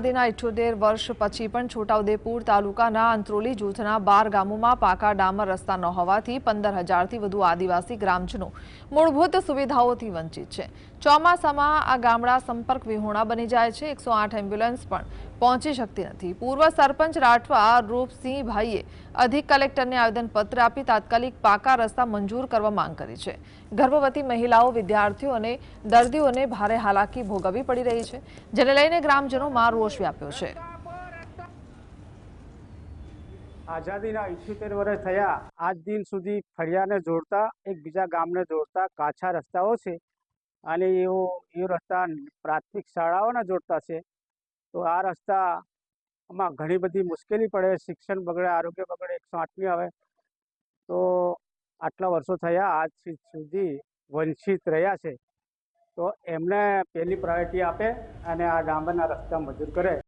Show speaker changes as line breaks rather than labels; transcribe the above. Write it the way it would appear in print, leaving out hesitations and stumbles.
આઝાદીના 78 વર્ષ પછી પણ છોટાઉદેપુર તાલુકાના અંત્રોલી જૂથના 12 ગામોમાં પાકા ડામર રસ્તા ન હોવાથી 15,000થી વધુ આદિવાસી ગ્રામજનો મૂળભૂત સુવિધાઓથી વંચિત છે। ચોમાસામાં આ ગામડા સંપર્ક વિહોણા બની જાય છે। 108 એમ્બ્યુલન્સ પણ પહોંચી શકતી નથી। પૂર્વ સરપંચ રાઠવા રૂપસિંહભાઈએ અધિક કલેક્ટરને આવેદનપત્ર આપી તાત્કાલિક પાકા રસ્તા મંજૂર કરવા માંગ કરી છે। ગર્ભવતી મહિલાઓ, વિદ્યાર્થીઓ અને દર્દીઓને ભારે હાલાકી ભોગવવી પડી રહી છે, જેને લઈને ગ્રામજનોમાં રોષ વ્યાપ્યો છે।
આઝાદીના 78 વર્ષ થયા, આજ દિન સુધી ફળિયાને જોડતા એકબીજા ગામને જોડતા કાચા રસ્તાઓ છે અને એ રસ્તા પ્રાથમિક શાળાઓને જોડતા છે। તો આ રસ્તામાં ઘણી બધી મુશ્કેલી પડે, શિક્ષણ બગડે, આરોગ્ય બગડે, 108મી આવે તો આટલા વર્ષો થયા આજ સુધી વંચિત રહ્યા છે। તો એમને પહેલી પ્રાયોરિટી આપે અને આ ડામરના રસ્તા મંજૂર કરે।